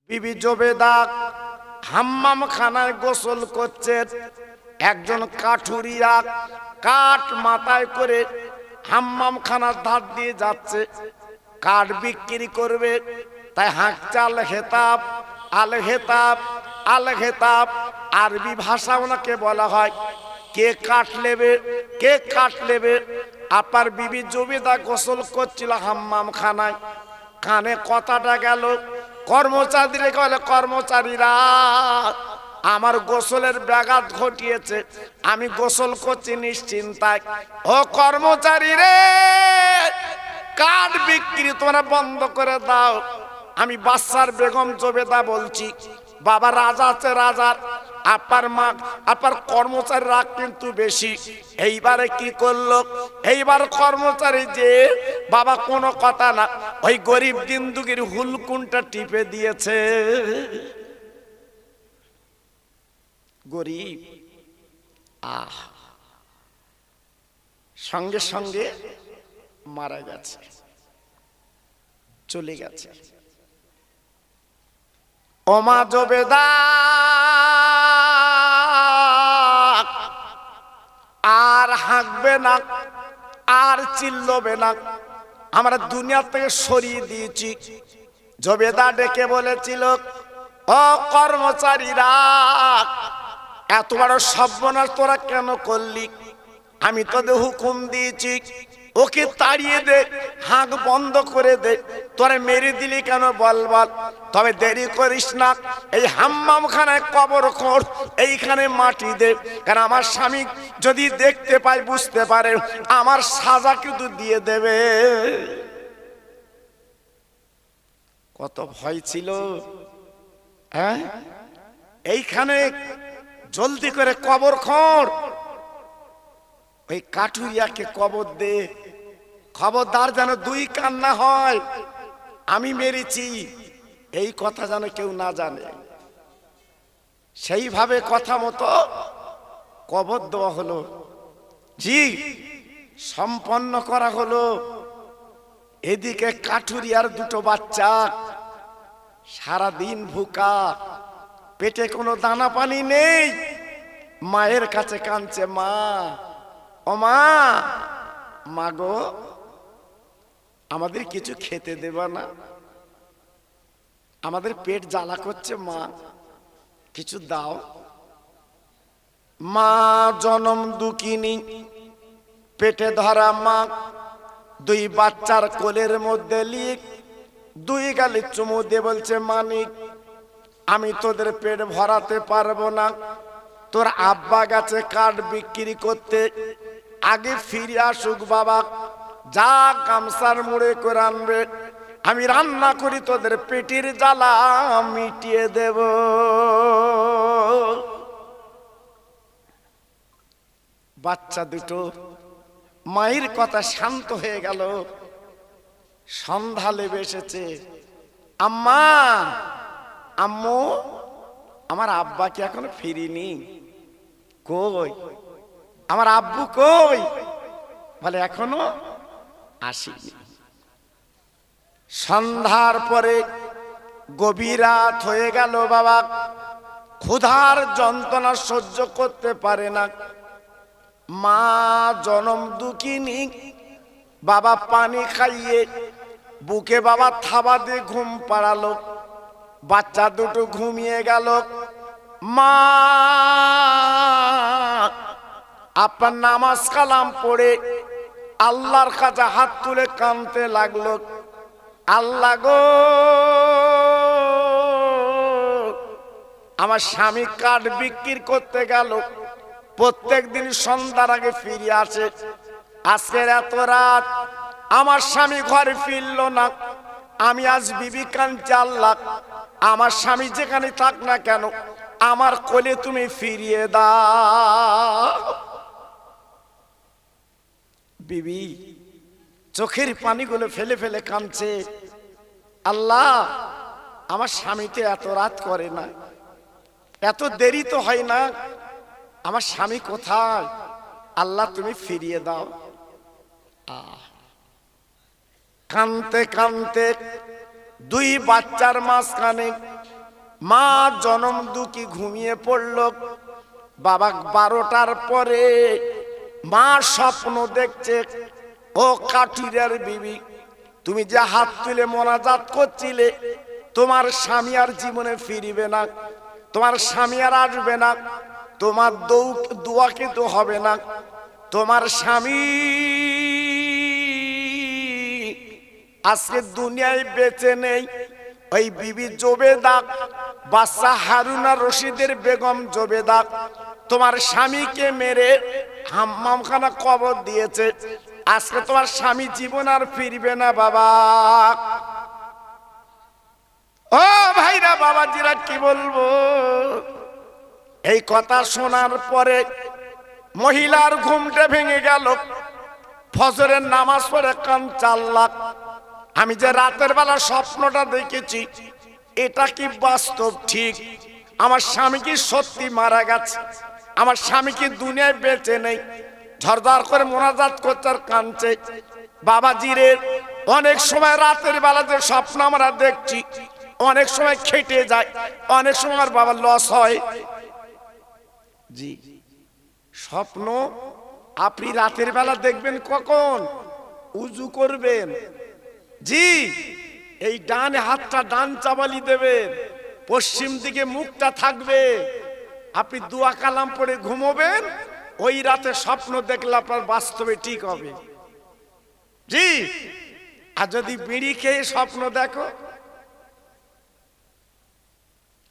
বিবি জবেদা হাম্মাম খানায় গোসল করছে। একজন কাঠুরিয়া কাঠ মাথায় করে হাম্মাম খানার ধার দিয়ে যাচ্ছে, কাঠ বিক্রি করবে। তাই হাঁকছে আল হেতাব আল হেতাব আল হেতাব। আরবি ভাষা ওনাকে বলা হয় কে কাঠ নেবে, কে কাঠ নেবে। আপার বিবি জবেদা গোসল করছিল হাম্মাম খানায়, কানে কথাটা গেল। কর্মচারীরা বলে, কর্মচারীরা আমার গোসলের ব্যাঘাত ঘটিয়েছে, আমি গোসল করছি নিশ্চিন্তায়। ও কর্মচারী রে, কাঠ বিক্রি তোমরা বন্ধ করে দাও। আমি বাদশার বেগম জবেদা বলছি। বাবা রাজা আছে, রাজার আপার মা আপার কর্মচারী রাগ কিন্তু বেশি। এইবারে কি করলো, এইবার কর্মচারী যে বাবা কোনো কথা না, ওই গরিব দিনদুগির হুলকুনটা টিপে দিয়েছে। গরিব সঙ্গে সঙ্গে মারা গেছে, চলে গেছে। ওমা জবেদা আর হাঁকবে না, আর চিল্লবে না, আমরা দুনিয়া থেকে সরিয়ে দিয়েছি। জবেদা ডেকে বলেছিল, ও কর্মচারীরা, এত বড় সর্বনাশ তোরা কেন করলি? আমি তোদের হুকুম দিয়েছি ওকে তাড়িয়ে দে, হাঁক বন্ধ করে দে। তোরা মেরে দিলি কেন বল বল। তবে দেরি করিস না, এই হাম্মাম খানায় কবর খোঁড়, এইখানে মাটি দে। কারণ আমার স্বামী যদি দেখতে পায়, বুঝতে পারে, আমার সাজা কিন্তু দিয়ে দেবে। কত ভয় ছিল, হ্যাঁ? এইখানে জলদি করে কবর খোঁড়, ওই কাঠুরিয়াকে কবর দে। খবরদার যেন দুই কান না হয় আমি মেরেছি, এই কথা যেন কেউ না জানে। সেইভাবে কথা মতো কবর দেওয়া হলো, জি সম্পন্ন করা হলো। এদিকে কাঠুরিয়ার দুটো বাচ্চা সারাদিন ভুকা, পেটে কোনো দানা পানি নেই, মায়ের কাছে কাঁদছে, মা ও মা, মা গো আমাদের কিছু খেতে দেবা না, আমাদের পেট জ্বালা করছে, মা কিছু দাও। মা জনম দুঃখিনী, পেটে ধরা মা দুই বাচ্চার কোলের মধ্যে লিক দুই গালে চুমু দিয়ে বলছে, মানিক আমি তোদের পেট ভরাতে পারবো না, তোর আব্বা গেছে কাঠ বিক্রি করতে, আগে ফিরে আসুক বাবা, যা গামছার মুড়ে করে আনবে, আমি রান্না করি তোদের পেটের জ্বালা মিটিয়ে দেব। বাচ্চা দুটো মায়ের কথা শান্ত হয়ে গেল। সন্ধ্যা লেবে এসেছে, আম্মা আম্মু আমার আব্বা কি এখনো ফিরিনি? কই আমার আব্বু কই? বলে এখনো আসেনি। সন্ধ্যার পরে গভীর রাত হয়ে গেল, বাবা ক্ষুধার যন্ত্রণা সহ্য করতে পারে না। মা জনম দুঃখিনী বাবা পানি খাইয়ে বুকে বাবা থাবা দিয়ে ঘুম পাড়ালো। বাচ্চা দুটো ঘুমিয়ে গেল। মা আপনার নামাজ কালাম পড়ে আল্লাহর কাছে হাত তুলে কাঁদতে লাগলো, আল্লাহ গো আমার স্বামী কাঠ বিক্রি করতে গেল, প্রত্যেক দিন সন্ধ্যার আগে ফিরে আসে, আজকের এত রাত আমার স্বামী ঘরে ফিরল না, আমি আজ বিবি কাঁদছি, আল্লাহ আমার স্বামী যেখানে থাক না কেন আমার কোলে তুমি ফিরিয়ে দাও। বিবি চোখের পানিগুলো ফেলে ফেলে কাঁদছে, আল্লাহ আমার স্বামী তো এত রাত করে না, এত দেরি তো হয় না, আমার স্বামী কোথায়? আল্লাহ তুমি ফিরিয়ে দাও। কাঁদতে কাঁদতে দুই বাচ্চার মাঝখানে মা জনম দুঃখী ঘুমিয়ে পড়ল। বাবা 12টার পরে মা স্বপ্ন দেখছে, ও কাঠুরিয়ার বিবি, তুমি যে হাত তুলে মোনাজাত করছিলে, তোমার স্বামী আর জীবনে ফিরবে না, তোমার স্বামী আর আসবে না, তোমার দোয়া কিন্তু হবে না, তোমার স্বামী আজকে দুনিয়ায় বেঁচে নেই। ওই বিবি জোবেদা বাদশা হারুন আর রশিদের বেগম জোবেদা তোমার স্বামীকে মেরে হাম্মামখানা কবর দিয়েছে। আজকে তোমার স্বামী জীবন আর ফিরবে না বাবা। ও ভাইরা বাবাজিরা, কি বলবো? এই কথা শোনার পরে মহিলার ঘুমটা ভেঙে গেল। ফজরের নামাজ পড়ে কান চাল্লাক, আমি যে রাতের বেলা স্বপ্নটা দেখেছি, এটা কি বাস্তব ঠিক? আমার স্বামী কি সত্যি মারা গেছে? আমার স্বামী কি দুনিয়ায় বেঁচে নেই? ঝরঝর করে মোনাজাত করছে আর কাঁদছে। বাবাজিরে, অনেক সময় রাতের বেলা যে স্বপ্ন আমরা দেখছি, অনেক সময় খেটে যায়, অনেক সময় আমার বাবার লস হয়। জি, স্বপ্ন আপনি রাতের বেলা দেখবেন কখন? উজু করবেন, জি, এই ডান হাতটা ডান চাবালি দেবেন, পশ্চিম দিকে মুখটা থাকবে, আপনি দোয়া কালাম পড়ে ঘুমোবেন। ওই রাতে স্বপ্ন দেখলে আপনার বাস্তবে ঠিক হবে। জি, আর যদি বিড়ি খেয়ে স্বপ্ন দেখো,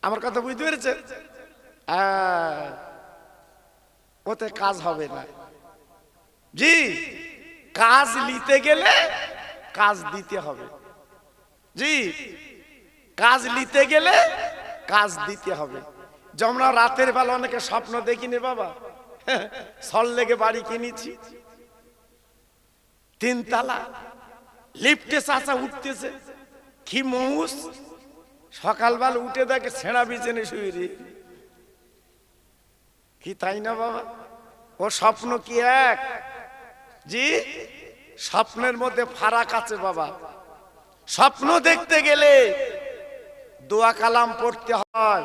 আমার কথা বুঝতে পেরেছেন? ওতে কাজ হবে না। জি, কাজ নিতে গেলে কাজ দিতে হবে। জি, কাজ নিতে গেলে কাজ দিতে হবে। যেমন রাতের বেলা অনেকে স্বপ্ন দেখিনি বাবা, সল লেগে বাড়ি কিনেছি, 3 তলা, লিফটে চাচা উঠতেছে, কি মৌস, সকালবেলা উঠে দেখে ছেঁড়া বিছানে শুয়ে রে। কি তাই না বাবা? ও স্বপ্ন কি এক? জি, স্বপ্নের মধ্যে ফারাক আছে বাবা। স্বপ্ন দেখতে গেলে দোয়া কালাম পড়তে হয়,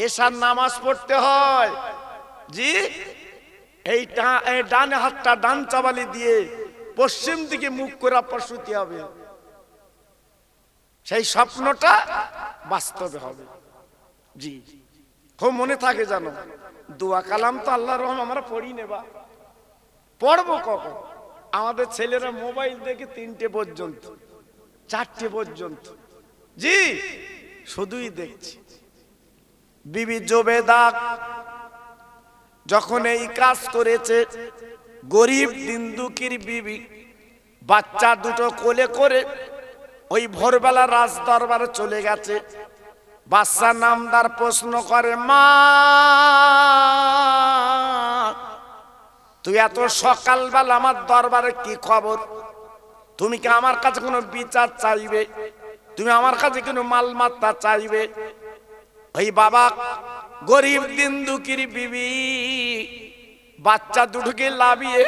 এশার নামাজ পড়তে হয়। জি, এই ডান হাতটা ডান চাবালি দিয়ে পশ্চিম দিকে মুখ করে আপনার শুতে হবে। সেই স্বপ্নটা বাস্তবে হবে। জি, খুব মনে থাকে জানো, দোয়া কালাম তো আল্লাহর রহম আমরা পড়ি নেবা, পড়বো কখন? আমাদের ছেলেরা মোবাইল দেখে 3টে পর্যন্ত, 4টে পর্যন্ত। জি, শুধুই দেখছি। বিবি জোবেদা যখন এই কাজ করেছে, গরিব দিন দুঃখীর বিবি বাচ্চা দুটো কোলে করে ওই ভোরবেলা রাজ দরবারে চলে গেছে। বাদশা নামদার প্রশ্ন করে, মা তুই এত সকালবেলা আমার দরবারে কি খবর? তুমি কি আমার কাছে কোনো বিচার চাইবে? তুমি আমার কাছে কোনো মালমাত্তা চাইবে? ওই বাবা গরিব দিন দুঃখীর বিবি বাচ্চা দুটোকে লাভিয়ে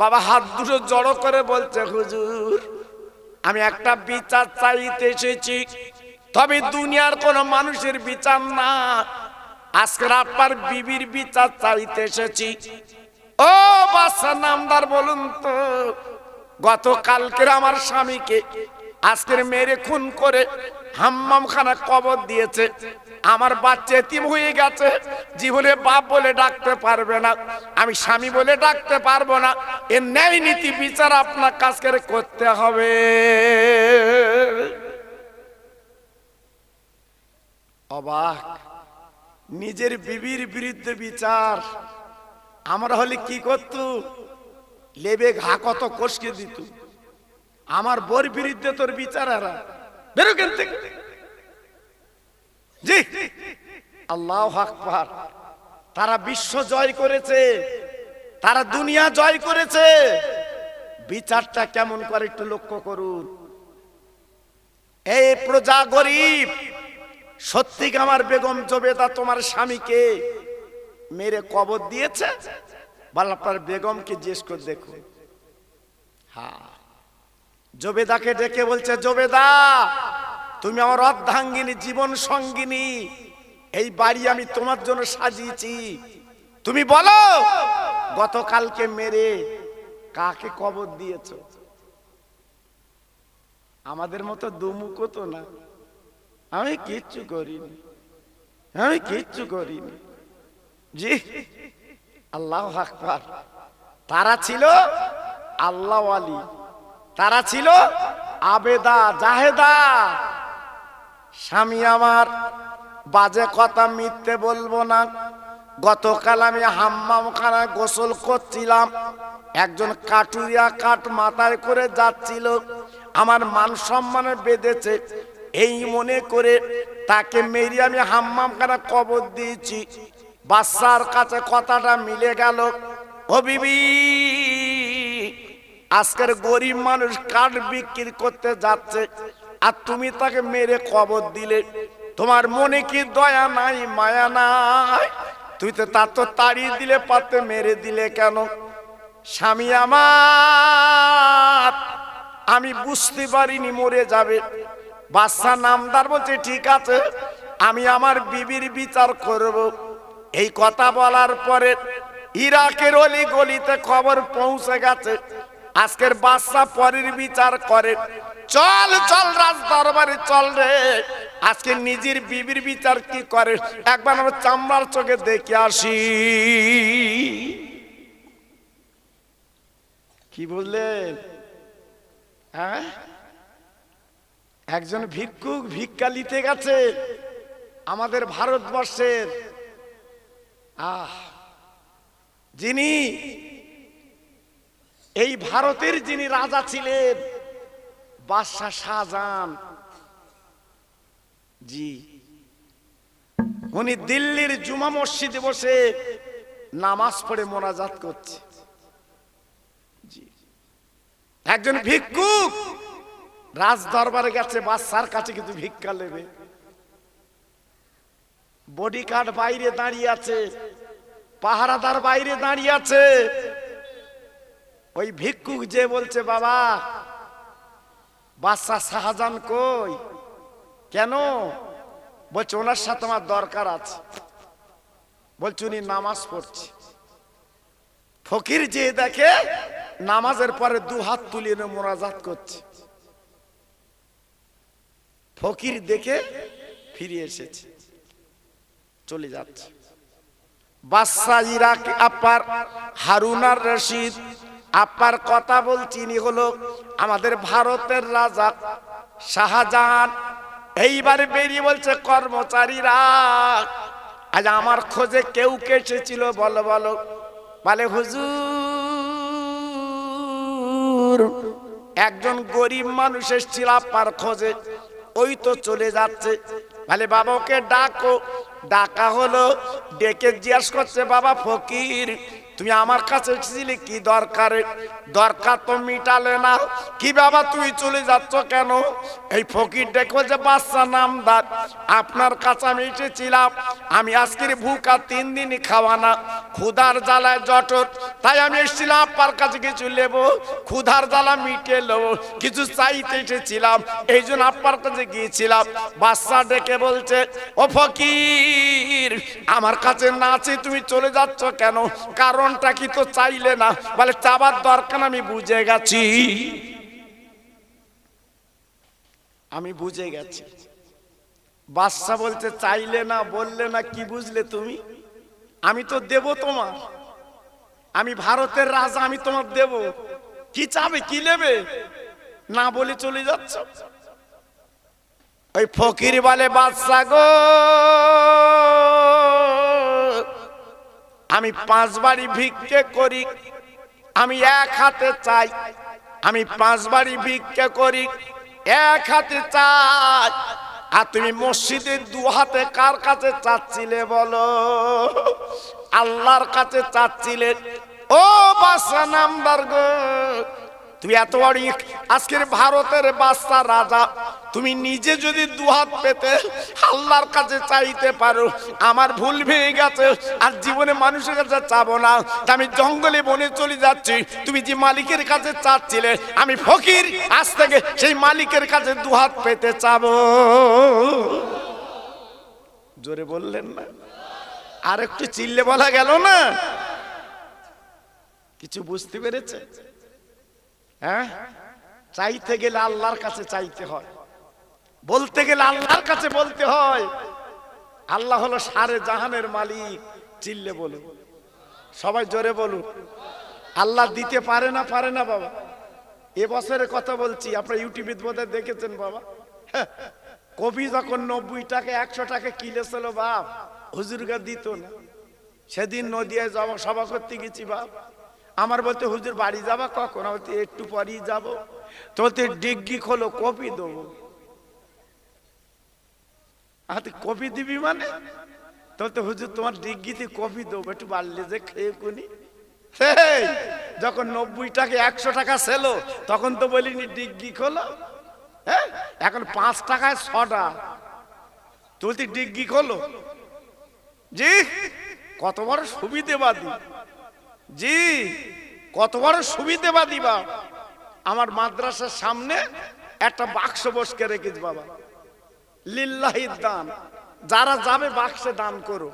বাবা হাত দুটো জড়ো করে বলছে, হুজুর আমি একটা বিচার চাইতে এসেছি, তবে দুনিয়ার কোন মানুষের বিচার না, আজকে আপনার বিবির বিচার চাইতে এসেছি। ও বাদশা নামদার, বলুন তো, গতকালকের আমার স্বামীকে আজকের মেরে খুন করে হাম্মামখানা কবর দিয়েছে। আমার বাচ্চা এতিম হয়ে গেছে, জীবনে বাপ বলে ডাকতে পারবে না, আমি স্বামী বলে ডাকতে পারবো না। এর ন্যায় নীতি বিচার আপনার কাজ করে করতে হবে। অবাক, নিজের বিবির বিরুদ্ধে বিচার। আমরা হলে কি করত? লেবে ঘা কত কষকে দিত। আমার বোর বিরুদ্ধে তোর বিচার, হারা বেরো কেন থেকে। জি, আল্লাহু আকবার। তারা বিশ্ব জয় করেছে, তারা দুনিয়া জয় করেছে। বিচারটা কেমন করে একটু লক্ষ্য করুন। এই প্রজা গরিব, সত্যি আমার বেগম জোবেদা তোমার স্বামীকে মেরে কবর দিয়েছে? বল আপনার বেগমকে জিজ্ঞেস করে দেখুন। হ্যাঁ, জোবেদাকে ডেকে বলছে, জোবেদা তুমি আমার অর্ধাঙ্গিনী, জীবন সঙ্গিনী। এই বাড়ি আমি তোমার জন্য সাজিয়েছি। তুমি বলো গতকালকে মেরে কাকে কবর দিয়েছো? আমাদের মতো দুমুখো তো না। আমি কিচ্ছু করিনি, আমি কিচ্ছু করিনি। জি, আল্লাহু আকবার। তারা ছিল আল্লাহ ওয়ালি, তারা ছিল আবেদা জাহেদা। স্বামী আমার, বাজে কথা মিথ্যে বলবো না। গতকাল আমি হাম্মামখানায় গোসল করছিলাম, একজন কাটুরিয়া কাঠ মাথায় করে যাচ্ছিল। আমার মান সম্মানে বেঁধেছে, এই মনে করে তাকে মেরে আমি হাম্মামখানা কবর দিয়েছি। বাচ্চার কাছে কথাটা মিলে গেল। ও বিবি, আজকের গরিব মানুষ কাঠ বিক্রি করতে যাচ্ছে, আর তুমি তাকে মেরে কবর দিলে। তোমার মনে কি দয়া নাই, মায়া নাই? তুই তো তার তো তাড়িয়ে দিলে পারতে, মেরে দিলে কেন? স্বামী আমার, আমি বুঝতে পারিনি মরে যাবে। বাদশা নামদার বলছে ঠিক আছে, আমি আমার বিবির বিচার করব। এই কথা বলার পরে ইরাকের অলি গলিতে খবর পৌঁছে গেছে, আজকের বাদশা পরের বিচার করে। চল চল রাজ দরবারে চল রে, আজকে নিজের বিবির বিচার কি করে একবার আমরা চামড়ার চোখে দেখে আসি। কি বললেন? হ্যাঁ, একজন ভিক্ষুক ভিক্ষা নিতে গেছে আমাদের ভারতবর্ষের, যিনি এই ভারতের যিনি রাজা ছিলেন, বাদশাহ শাহজাহান। জি, উনি দিল্লির জুমা মসজিদে বসে নামাজ পড়ে মোনাজাত করছে। জি, একজন ভিক্ষুক রাজ দরবারে গেছে বাদশার কাছে, কিন্তু ভিক্ষা নেবে। বডিগার্ড বাইরে দাঁড়িয়ে আছে, পাহারাদার বাইরে দাঁড়িয়ে আছে। ওই ভিক্ষুক যে বলছে, বাবা বাদশা শাহজাহান কই? কেন? বলছে ওনার সাথে আমার দরকার আছে। বলছে উনি নামাজ পড়ছে। ফকির যে দেখে নামাজের পরে দু হাত তুলে মোনাজাত করছে। ফকির দেখে ফিরে এসেছে, চলে যাচ্ছে। বাদশা ইরাক আপার হারুন আর রশিদ আপার কথা বলছি, ইনি হলো আমাদের ভারতের রাজা শাহজাহান। এইবারে বেরিয়ে বলছে, কর্মচারীরা আজ আমার খোঁজে কেউ কে এসেছিল? বলো বলো। বলে হুজুর, একজন গরিব মানুষ এসেছিল আপনার খোঁজে, ওই তো চলে যাচ্ছে। বলে বাবা ওকে ডাকো। ডাকা হলো, ডেকে জিজ্ঞাসা করছে, বাবা ফকির তুমি আমার কাছে এসেছিলে কি দরকারে? দরকার তো মিটালে না, কি বাবা তুই চলে যাচ্ছ কেন? এই ফকির ডেকে বলছে, বাদশা নামদার আপনার কাছে আমি এসেছিলাম। আমি আজকের ভুকা 3 দিন খাওয়া না, ক্ষুধার জ্বালায় জঠর, তাই আমি এসেছিলাম আপনার কাছে কিছু নেবো, ক্ষুধার জ্বালা মিটে নেবো, কিছু চাইতে এসেছিলাম, এই জন্য আপনার কাছে গিয়েছিলাম। বাদশা ডেকে বলছে, ও ফকির আমার কাছে না আছে তুমি চলে যাচ্ছ কেন? কারণটা কি তো চাইলে না? বলে চাবার দরকার, আমি বুঝে গেছি, আমি বুঝে গেছি। বাদশা বলছে, চাইলে না, বললে না, কি বুঝলে তুমি? আমি তো দেব তোমার, আমি ভারতের রাজা, আমি তোমার দেব। কি চাবে, কি নেবে? না বলে চলে যাচ্ছ। ওই ফকির বলে, বাদশা গো আমি 5 বাড়ি ভিক্ষে করি, আমি এক হাতে চাই। আমি 5 বাড়ি ভিক্ষে করি, এক হাতে চাই। আর তুমি মসজিদের 2 হাতে কার কাছে চাচ্ছিলে বলো? আল্লাহর কাছে চাচ্ছিলে। ও বাদশা নামদার গো, তুমি এত বড় আজকের ভারতের বাদশা রাজা, তুমি নিজে যদি দুহাত পেতে আল্লাহর কাছে চাইতে পারো, আমার ভুল ভেঙে গেছে আর জীবনে মানুষের কাছে চাবো না, আমি জঙ্গলে বনে চলে যাচ্ছি, তুমি যে মালিকের কাছে চাচ্ছিলে আমি ফকির, আজ থেকে সেই মালিকের কাছে দুহাত পেতে চাবো। জোরে বললেন না? আর একটু চিল্লে বলা গেল না? কিছু বুঝতে পেরেছে? হ্যাঁ, চাইতে গেলে আল্লাহর কাছে চাইতে হয়, বলতে গেলে আল্লাহর কাছে বলতে হয়। আল্লাহ হলো সারে জাহানের মালিক। চিল্লে বলুন, সবাই জোরে বলুন। আল্লাহ দিতে পারে না, পারে না বাবা। এবছরের কথা বলছি, আপনারা ইউটিউবে বোধহয় দেখেছেন বাবা, কপি যখন 90 টাকা 100 টাকা কিলো ছিল বাপ, হুজুরকে দিত না। সেদিন নদিয়ায় যাবো, সভা করতে গেছি বাপ, আমার বলতে হুজুর বাড়ি যাবা কখন? বলতে একটু পরেই যাবো। তো বলতে ডিগ্গি খোলো, কপি দেবো। কপি দিবি মানে? তো হুজুর তোমার ডিগ্গিতে কপি দেবো, একটু বাড়লে যে খেয়ে কুনি। যখন 90 টাকা 100 টাকা ছিল তখন তো বলিনি ডিগ্গি খোলো। হ্যাঁ, এখন 5 টাকায় 6টা, তুই ডিগ্গি খোলো। জি, কত বড় সুবিধেবাদী, জি কত বড় সুবিধেবাদী বা। আমার মাদ্রাসার সামনে একটা বাক্স বসকে রেখেছি বাবা, লিল্লাহি দান, যারা যাবে বাক্সে দান করো।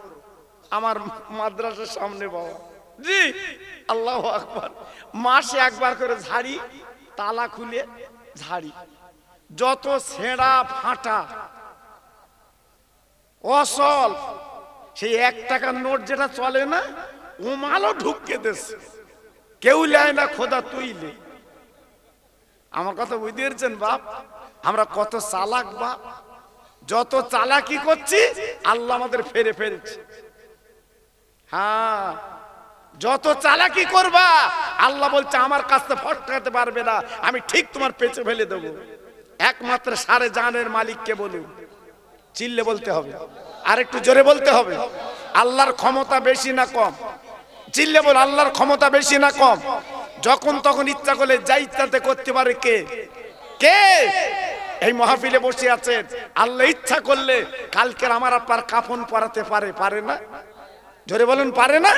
আমার মাদ্রাসার সামনে বাবা, জি আল্লাহু আকবার। মাসে একবার করে ঝাড়ি, তালা খুলে ঝাড়ি, যত ছেঁড়া ফাটা অসল সেই 1 টাকার নোট যেটা চলে না, ও মালও ঢুকে দেছে, কেউ লেয় না, খোদা তুই লে। আমার কথা বুঝতে পেরেছেন বাপ? আমরা কত চালাক বাপ, যত চালাকি করছি আল্লাহ আমাদের ফেরে ফেলছে। হ্যাঁ, যত চালাকি করবা আল্লাহ বলছে আমার কাছে ফটকাতে পারবে না, আমি ঠিক তোমার পেছনে ফেলে দেবো। একমাত্র সারে জানের মালিককে বলুন, চিল্লে বলতে হবে, আর একটু জোরে বলতে হবে। আল্লাহর ক্ষমতা বেশি না কম? চিল্লে বল, আল্লাহর ক্ষমতা বেশি না কম? যখন তখন ইচ্ছা করলে যা ইচ্ছাতে করতে পারে কে? কে? এই মাহফিলে বসে আছেন, আল্লাহ ইচ্ছা করলে কালকের আমার আপনার কাফন পরাতে পারে, পারে না? জোরে বলুন, পারে না?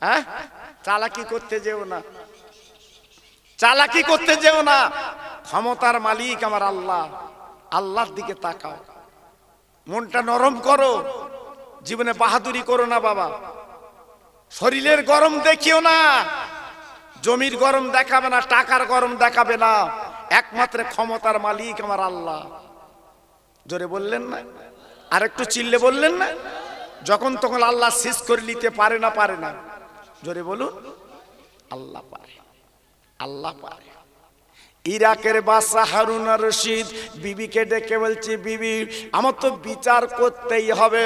হ্যাঁ, চালাকি করতে যেও না, চালাকি করতে যেও না। ক্ষমতার মালিক আমার আল্লাহ, আল্লাহর দিকে তাকাও, মনটা নরম করো, জীবনে বাহাদুরি করো না বাবা। শরীরের গরম দেখিও না, জমির গরম দেখাবে না, টাকার গরম দেখাবে না। একমাত্র ক্ষমতার মালিক আমার আল্লাহ। জোরে বললেন না? আর একটু চিল্লে বললেন না? যখন তখন আল্লাহ শেষ করে নিতে পারে না, পারে না? জোরে বলুন, আল্লাহ পারে, আল্লাহ পারে। ইরাকের বাদশা হারুন আর রশিদ বিবিকে ডেকে বলছে, বিবি আমার তো বিচার করতেই হবে,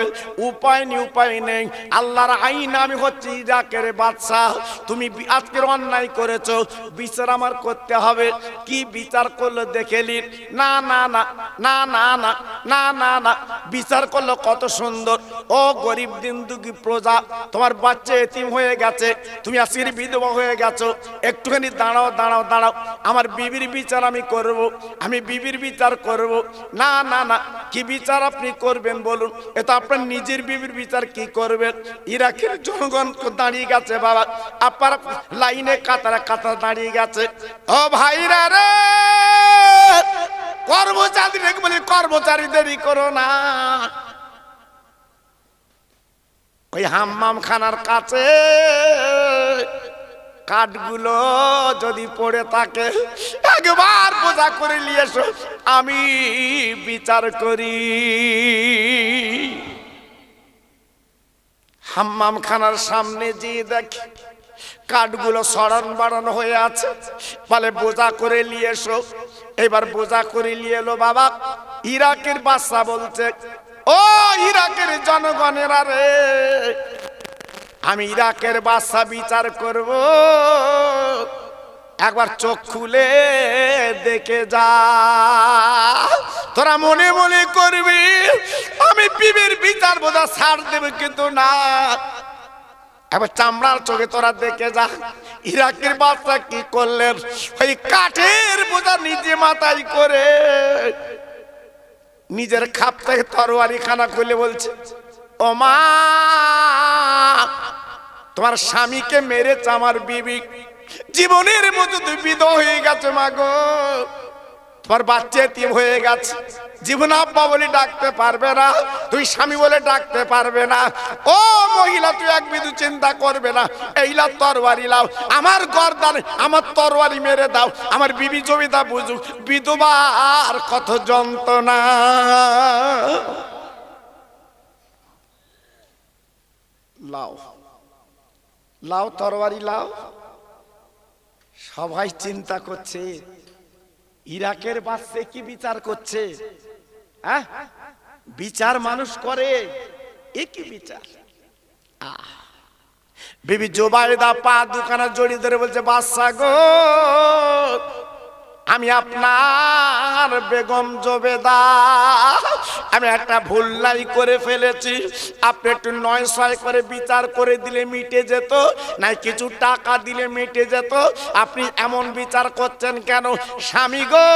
উপায় নেই, উপায় নেই, আল্লাহর আইন, আমি হচ্ছে ইরাকের বাদশা, তুমি আজকের অন্যায় করেছো, বিচার আমার করতে হবে। কি বিচার করলো দেখেলি? না না না না না না না না না, বিচার করলো কত সুন্দর। ও গরিব দিন দুঃখী প্রজা, তোমার বাচ্চা এতিম হয়ে গেছে, তুমি আজকের বিধবা হয়ে গেছো, একটুখানি দাঁড়াও দাঁড়াও দাঁড়াও, আমার বিবির বিচার আমি করব, আমি বিবির বিচার করব। না না না, কি বিচার আপনি করবেন বলুন? এটা আপনার নিজের বিবির বিচার কি করবেন? ইরাকের জনগণ দাঁড়িয়ে গেছে বাবা, আপনার লাইনে কাতারে কাতার দাঁড়িয়ে গেছে। ও ভাইরা রে, কর্মচারী বলি, কর্মচারীদেরই করো না। ওই হাম্মাম খানার কাছে কাঠগুলো যদি পড়ে থাকে একবার বোঝা করে নিয়ে এসো, আমি বিচার করি। হাম্মাম খানার সামনে যে দেখি কাঠগুলো সরান বাড়ানো হয়ে আছে, বলে বোঝা করে নিয়ে এসো। এবার বোঝা করে নিয়ে এলো বাবা। ইরাকের বাদশা বলছে, ও ইরাকের জনগণেরা রে, আমি ইরাকের বাদশা বিচার করব, একবার চোখ খুলে দেখে যা। তোরা মনে মনে করবি আমি বিবির বিচার বোঝা ছাড় দেবে, কিন্তু না, একবার চামড়ার চোখে তোরা দেখে যা। ইরাকের বাদশা কি করলেন, ওই কাঠের বোঝা নিজে মাথায় করে নিজের খাপ থেকে তরবারি খানা খুলে বলছে, ও মা, তোমার স্বামীকে মেরেছে আমার বিবি, জীবনের মতো তুমি বিধবা হয়ে গেছে মা গো, তোমার বাচ্চা এতিম হয়ে গেছে, জীবন আব্বা বলে ডাকতে পারবে না, তুই স্বামী বলে ডাকতে পারবে না। ও মহিলা, তুই এক বিন্দু চিন্তা করবে না, এইলা তরবারি লাও, আমার গর্দানে আমার তরবারি মেরে দাও, আমার বিবি জমিদা বুঝুক বিধবার কত যন্ত্রণা। লাও লাও তরবারি লাও। সবাই চিন্তা করছে ইরাকের বাদশা কি বিচার করছে, হ্যাঁ? বিচার মানুষ করে, এ কি বিচার? বিবি জুবাইদা পা দুখানা জড়িয়ে ধরে বলছে, বাদশা গো, আমি আপনার বেগম জবেদা, আমি একটা ভুল নাই করে ফেলেছি, আপনি একটু ৯-৬ করে বিচার করে দিলে মিটে যেত, নাই কিছু টাকা দিলে মিটে যেত, আপনি এমন বিচার করছেন কেন? স্বামী গো,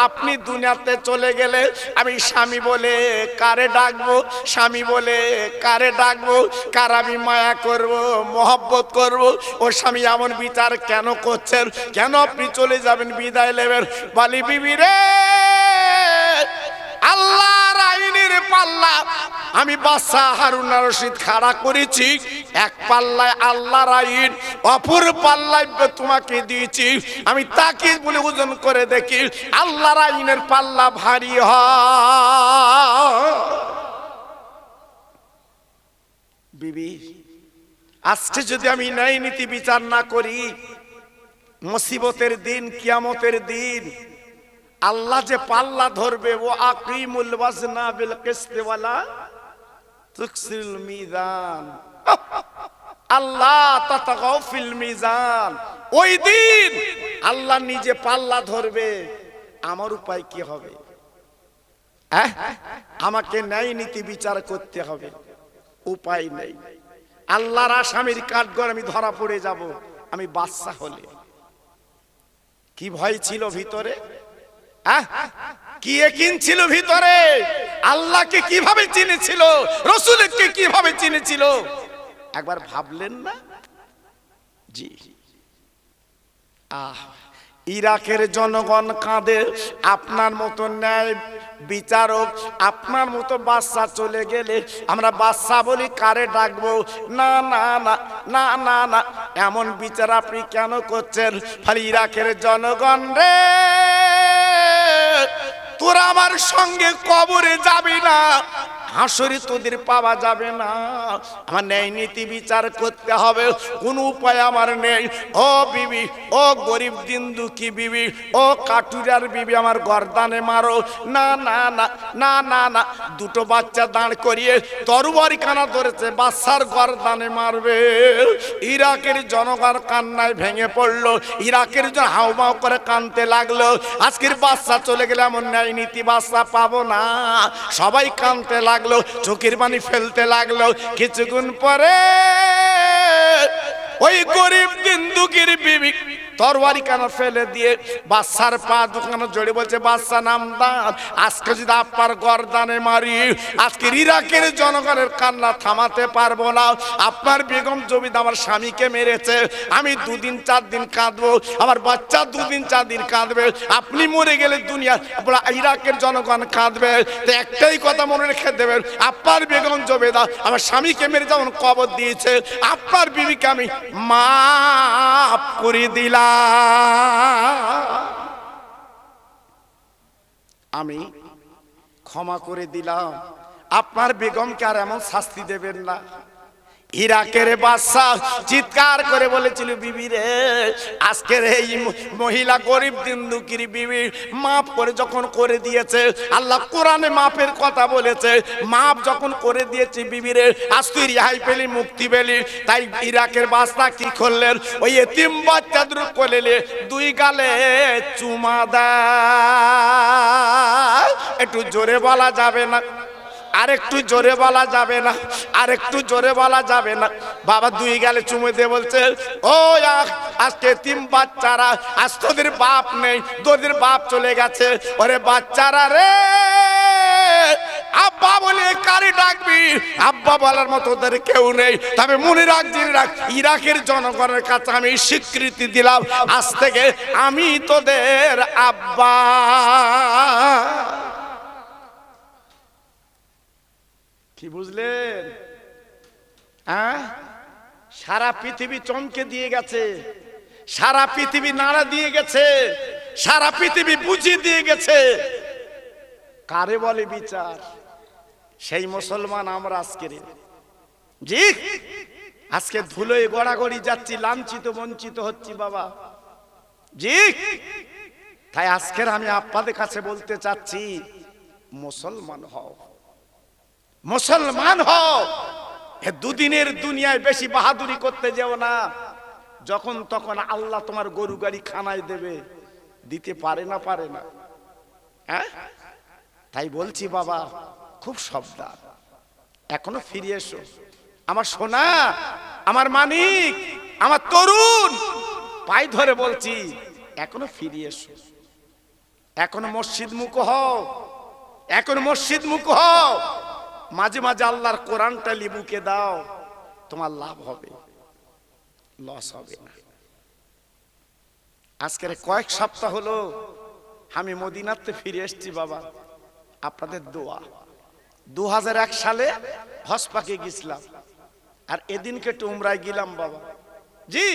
আপনি দুনিয়াতে চলে গেলে আমি স্বামী বলে কারে ডাকবো, স্বামী বলে কারে ডাকবো, কার আমি মায়া করব, মহব্বত করব? ও স্বামী, এমন বিচার কেন করছেন? কেন আপনি চলে যাবেন, বিদায় নেবেন? বলি, বিবি রে, আল্লাহর আইনের পাল্লা আমি বাদশা হারুন আর রশিদ খাড়া করেছি, এক পাল্লায় আল্লাহর আইন, অপর পাল্লায় তোমাকে দিয়েছি, আমি তাকে বলে ওজন করে দেখি আল্লাহর আইনের পাল্লা ভারী হয়। বিবি, আজকে যদি আমি ন্যায় নীতি বিচার না করি, মুসিবতের দিন, কিয়ামতের দিন আল্লাহ যে পাল্লা ধরবে, ও আকিমুল ওয়াজনা বিল কিসতি ওয়ালা তুকসিল মিজান, আল্লাহ তাতাগাউ ফিল মিজান, ওই দিন আল্লাহ নিজে পাল্লা ধরবে, আমার উপায় কি হবে? আমাকে ন্যায় নীতি বিচার করতে হবে, উপায় নেই। আল্লাহর আসামির কাঠগড় আমি ধরা পড়ে যাব আমি বাদশা হলে। কি ভয় ছিল ভিতরে, কি ইয়াকিন ছিল ভিতরে, আল্লাহকে কিভাবে চিনেছিল, রাসূলকে কিভাবে চিনেছিল, একবার ভাবলেন না? জি। ইরাকের জনগণ কাঁদে, আপনার মতো ন্যায় বিচারক, আপনার মতো বাদশা চলে গেলে আমরা বাদশা বলি কারে ডাকবো? না না না না না না, এমন বিচার আপনি কেন করছেন? খালি ইরাকের জনগণ রে, তোরা আমার সঙ্গে কবরে যাবি না, হাসরে তোদের পাওয়া যাবে না, আমার ন্যায় নীতি বিচার করতে হবে, কোন উপায় আমার নেই। ও বিবি, ও গরিব দিন দুঃখী বিবি, ও কাটুরার বিবি, আমার গর্দানে মারো। না না না না না না, দুটো বাচ্চা দাঁড় করিয়ে তরবারি কানা ধরেছে, বাদশার গর্দানে মারবে। ইরাকের জনগণ কান্নায় ভেঙে পড়লো, ইরাকের জন হাউমাউ করে কানতে লাগলো, আজকের বাদশা চলে গেলে এমন ন্যায় নীতি বাদশা পাবো না। সবাই কানতে লাগলো, চোখের পানি ফেলতে লাগলো। কিছুক্ষণ পরে ওই গরিব দিন দুঃখীর বিবি তরবারি কানা ফেলে দিয়ে বাদশার পা দুখানা জড়ে বলছে, বাদশা নামদার, আজকে যদি আপনার গর্দানে মারি, আজকে ইরাকের জনগণের কান্না থামাতে পারবো না। আপনার বেগম জবিদা আমার স্বামীকে মেরেছে, আমি 2 দিন 4 দিন কাঁদবো, আমার বাচ্চা 2 দিন 4 দিন কাঁদবে, আপনি মরে গেলে দুনিয়া ইরাকের জনগণ কাঁদবে। তো একটাই কথা মনে রেখে দেবেন, আপনার বেগম জবেদা আমার স্বামীকে মেরে যেমন কবর দিয়েছে, আপনার বিবিকে আমি মাফ করে দিলাম, আমি ক্ষমা করে দিলাম, আপনার বেগমকে আর এমন শাস্তি দেবেন না। ইরাকের বাদশা চিৎকার করে বলেছিল, বিবি রে, আজকের এই মহিলা গরিব দিন দুঃখীর বিবি মাফ করে যখন করে দিয়েছে, আল্লাহ কোরআনে মাফের কথা বলেছে, মাফ যখন করে দিয়েছে বিবি রে, আজ তুই রেহাই পেলি, মুক্তি পেলি। তাই ইরাকের বাদশা কি করলেন, ওই এতিম বাচ্চাদের কোলে 2 গালে চুমা দেয়। একটু জোরে বলা যাবে না? আর একটু জোরে বলা যাবে না? আর একটু জোরে বলা যাবে না? বাবা দুই গালে চুমে দিয়ে বলছে, ও আজকে তিন বাচ্চারা, আজ তোদের বাপ নেই, তোদের বাপ চলে গেছে। ওরে বাচ্চারা রে, আব্বা বলে কারে ডাকবি? আব্বা বলার মতো ওদের কেউ নেই। তবে মনে রাখ, জেনে রাখ, ইরাকের জনগণের কাছে আমি স্বীকৃতি দিলাম, আজ থেকে আমি তোদের আব্বা। কি বুঝলেন? হ্যাঁ, সারা পৃথিবী চমকে দিয়ে গেছে, সারা পৃথিবী নাড়া দিয়ে গেছে, সারা পৃথিবী বুঝিয়ে দিয়ে গেছে। কারে বলে বিচার? সেই মুসলমান আমরা আজকে। জি, আজকে ধুলোয় গড়াগড়ি যাচ্ছি, লাঞ্ছিত বঞ্চিত হচ্ছি বাবা। জি, তাই আজকের আমি আপনাদের কাছে বলতে চাচ্ছি, মুসলমান হও, মুসলমান হও। এ দুদিনের দুনিয়ায় বেশি বাহাদুরি করতে যেও না। যখন তখন আল্লাহ তোমার গরু গাড়ি খানায় দেবে, দিতে পারে না, পারে না। হ্যাঁ, তাই বলছি বাবা, খুব সাবধান। এখনো ফিরে এসো আমার সোনা, আমার মানিক, আমার তরুণ, পায়ে ধরে বলছি, এখনো ফিরে এসো। এখনো মসজিদ মুখ হও, এখনো মসজিদ মুখ হও। মাঝে মাঝে আল্লাহর কোরআনটা লিবুকে দাও, তোমার লাভ হবে, লস হবে না। আজকের কয়েক সপ্তাহ হলো আমি মদিনাতে ফিরে এসেছি বাবা, আপনাদের দোয়া। 2001 সালে হজ পাকে গেছিলাম, আর এদিনকে একটু উমরায় গেলাম বাবা। জি,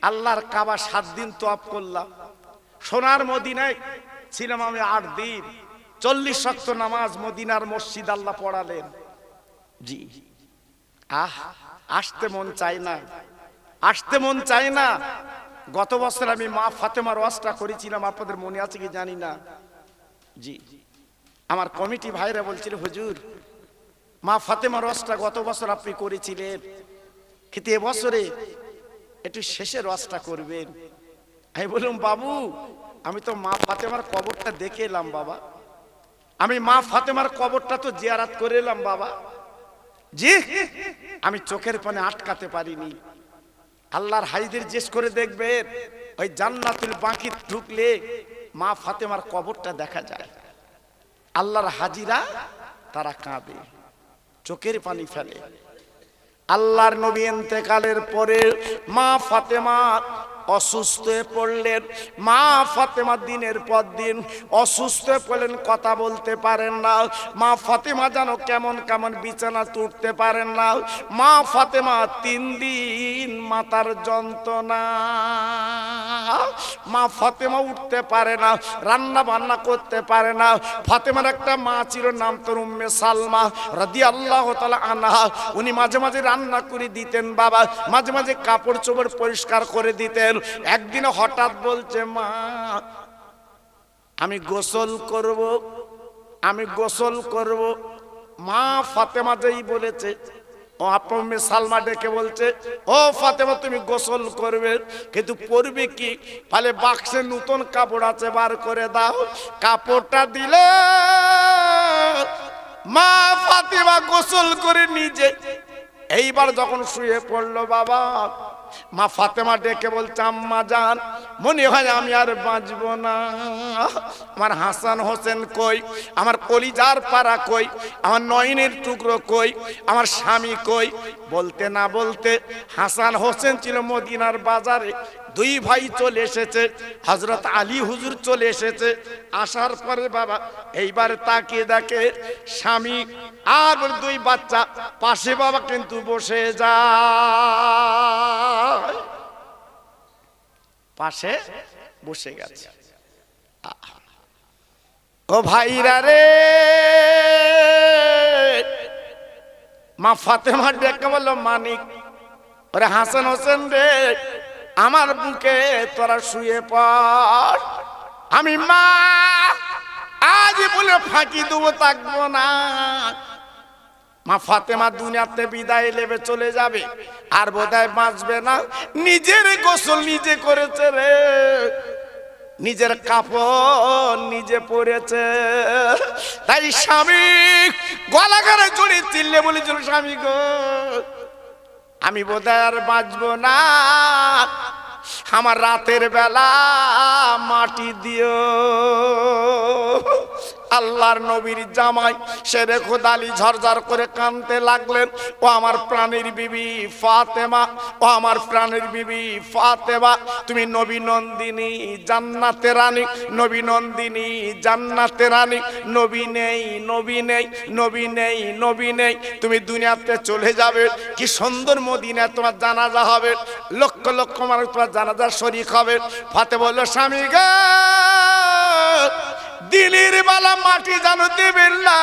আল্লাহর কাবা 7 দিন তওয়াফ করলাম। সোনার মদিনায় ছিলাম আমি 8 দিন। 40 ওয়াক্ত নামাজ মদিনার মসজিদ আল্লাহ পড়ালেন। জি, আসতে মন চায় না, আসতে মন চায় না। গত বছর আমি মা ফাতেমার ওয়াজটা করেছিলাম, আপনাদের মনে আছে কি জানি না। জি, আমার কমিটি ভাইরা বলছিল, হুজুর মা ফাতেমার ওয়াজটা গত বছর আপনি করেছিলেন, কিন্তু এবছরে একটু শেষের ওয়াজটা করবেন। আমি বললাম, বাবু আমি তো মা ফাতেমার কবরটা দেখে এলাম বাবা, আমি মা ফাতেমার কবরটা তো জিয়ারত করে এলাম বাবা। জি, আমি চোখের পানে আটকাতে পারিনি। আল্লাহর হাজিদের জিজ্ঞেস করে দেখবেন, ওই জান্নাতুল বাকি ঢুকলে মা ফাতেমার কবরটা দেখা যায়। আল্লাহর হাজিরা তারা কাঁদে, চোখের পানি ফেলে। আল্লাহর নবী ইন্তেকালের পরে মা ফাতেমা অসুস্থ হয়ে পড়লেন। মা ফাতেমা দিনের পর দিন অসুস্থ হয়ে পড়লেন, কথা বলতে পারেন না। মা ফাতেমা যেন কেমন কেমন বিছানা তুলতে পারেন না। মা ফাতেমা 3 দিন মাথার যন্ত্রণা, মা ফাতেমা উঠতে পারে না, রান্না বান্না করতে পারে না। ফাতেমার একটা মা ছিল, নাম তো উম্মে সালমা রাদিয়াল্লাহু তাআলা আনহা। উনি মাঝে মাঝে রান্না করে দিতেন বাবা, মাঝে মাঝে কাপড় চোপড় পরিষ্কার করে দিতেন। একদিন হঠাৎ বলছে, মা আমি গোসল করব, আমি গোসল করব। মা ফাতেমা যেই বলেছে, ও আপনি সালমা ডেকে বলছে, ও ফাতেমা তুমি গোসল করবে, কিন্তু পরবে কি? তাহলে বাক্সে নতুন কাপড় আছে, বার করে দাও। কাপড়টা দিলে মা ফাতেমা গোসল করে নিজে এইবার যখন শুয়ে পড়লো বাবা, মা ফাতেমা ডেকে বলছে, আম্মা জান মনে হয় আমি আর বাঁচবো না। আমার হাসান হোসেন কই? আমার কলিজার পাড়া কই? আমার নয়নের টুকরো কই? আমার স্বামী কই? বলতে না বলতে হাসান হোসেন ছিল মদিনার বাজারে। 2 ভাই চলে এসেছে, হযরত আলী হুজুর চলে এসেছে। আসার পরে বাবা এইবার তাকিয়ে দেখে স্বামী আর 2 বাচ্চা পাশে বাবা কিন্তু বসে যায়, পাশে বসে গেছে। ও ভাইরা রে, মা ফাতেমা ডেকে বলল, মানিক ওরে হাসান হোসেন রে, আমার বুকে তোরা শুয়ে পড়। আমি মা আজ বলে ফাঁকি দেবো, থাকবো না। মা ফাতেমা দুনিয়াতে বিদায় নেবে, চলে যাবে, আর বোধহয় বাঁচবে না। নিজের গোসল নিজে করেছে রে, নিজের কাপড় নিজে পরেছে। তাই স্বামী গলা ঘরে জড়িয়ে চিল্লে বলেছিল, স্বামী গো আমি বোধহয় আর বাঁচবো না, আমার রাতের বেলা মাটি দিও। আল্লাহর নবীর জামাই শেরে খোদা আলী ঝরঝর করে কাঁদতে লাগলেন। ও আমার প্রাণের বিবি ফাতেমা, ও আমার প্রাণের বিবি ফাতেমা, তুমি নবী নন্দিনী জান্নাতের রানী, নবী নন্দিনী জান্নাতের রানী। নবী নেই, নবী নেই, নবী নেই, নবী নেই, তুমি দুনিয়াতে চলে যাবে। কি সুন্দর মদিনায় তোমার জানাজা হবে, লক্ষ লক্ষ মানুষ তোমার জানাজার শরীক হবে। ফাতেমা বলল, স্বামী গো, দিনের বেলা মাটি জানো দেবেন না।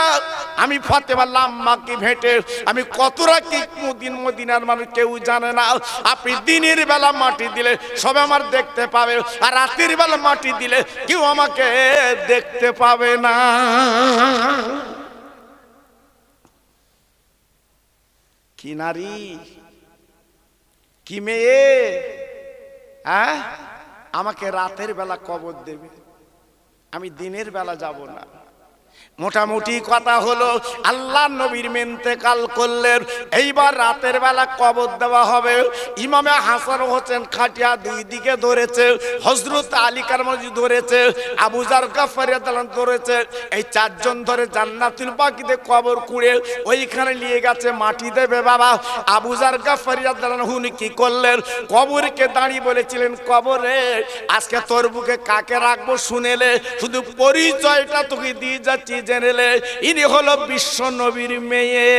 আমি ফাতেমা লাম্মাকে ভেটে আমি কতটা কি মদিনার মানুষ কেউ জানে না। আপনি দিনের বেলা মাটি দিলে সবে আমার দেখতে পাবে, আর রাতের বেলা মাটি দিলে কেউ আমাকে দেখতে পাবে না। কি নারী, কি মেয়ে, হ্যাঁ, আমাকে রাতের বেলা কবর দেবে, আমি দিনের বেলা যাব না। মোটামুটি কথা হলো আল্লাহ নবীর ইন্তেকাল করলেন, এইবার রাতের বেলা কবর দেওয়া হবে। ইমামে হাসান হোসেন খাটিয়া দুই দিকে ধরেছে, হযরত আলী কারমাজি ধরেছে, আবু যার গাফফারি রাদিয়াল্লাহু ধরেছে। এই চারজন ধরে জান্নাতুল বাকিতে কবর কুড়ে ওইখানে নিয়ে গেছে মাটি দেবে। বাবা আবু যার গাফফারি রাদিয়াল্লাহু কি করলেন, কবরকে দাঁড়িয়ে বলেছিলেন, কবরে আজকে তোর বুকে কাকে রাখবো শুনেলে, শুধু পরিচয়টা তোকে দিয়ে যাচ্ছি জেনেলে, ইনি হলো বিশ্ব নবীর মেয়ে।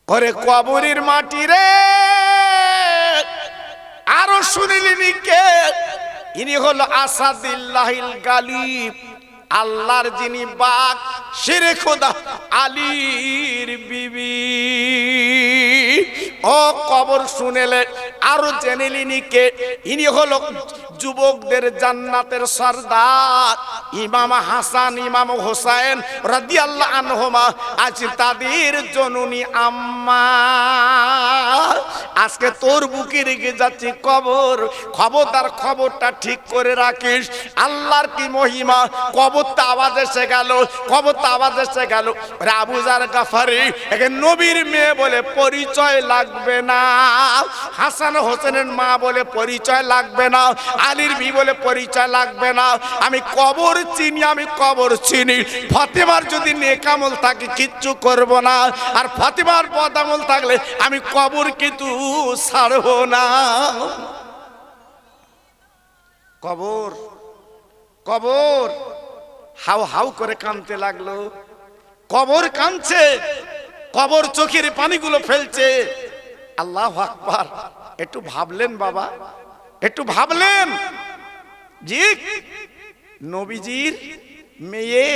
করে কবরের মাটি রে, আরো শুনিলিনি কে, ইনি হলো আসাদুল্লাহিল গালিব, আল্লাহর যিনি বাক, শেরে খোদা আলীর বিবি। ও কবর শুনেলে আরো জেনেলিনি কে, ইনি হলো যুবকদের জান্নাতের সরদার ইমাম হাসান ইমাম হোসেন রাদিয়াল্লাহু আনহুমা, আজ তাদের জননী আম্মা। আজকে তোর বুকে রেখে যাচ্ছি কবর, খবরদার খবরটা ঠিক করে রাখিস। আল্লাহর কি মহিমা, কবরটা আওয়াজ এসে গেল, কবরটা আওয়াজ এসে গেল। আবু যার গাফফারি একে নবীর মেয়ে বলে পরিচয় লাগবে না, হাসান হোসেনের মা বলে পরিচয় লাগবে না, আলীর বি বলে পরিচয় লাগবে না। আমি কবর চিনি, আমি কবর চিনি। ফাতেমার যদি নেকামল থাকে কিচ্ছু করব না, আর ফাতেমার বদামল থাকলে আমি কবর কিন্তু ছাড়ব না। কবর কবর হাউ হাউ করে কাঁদতে লাগলো। কবর কাঁদছে, কবর চোখের পানিগুলো ফেলছে। আল্লাহু আকবার। একটু ভাবলেন বাবা, একটু ভাবলেন, জি নবীজির মেয়ে,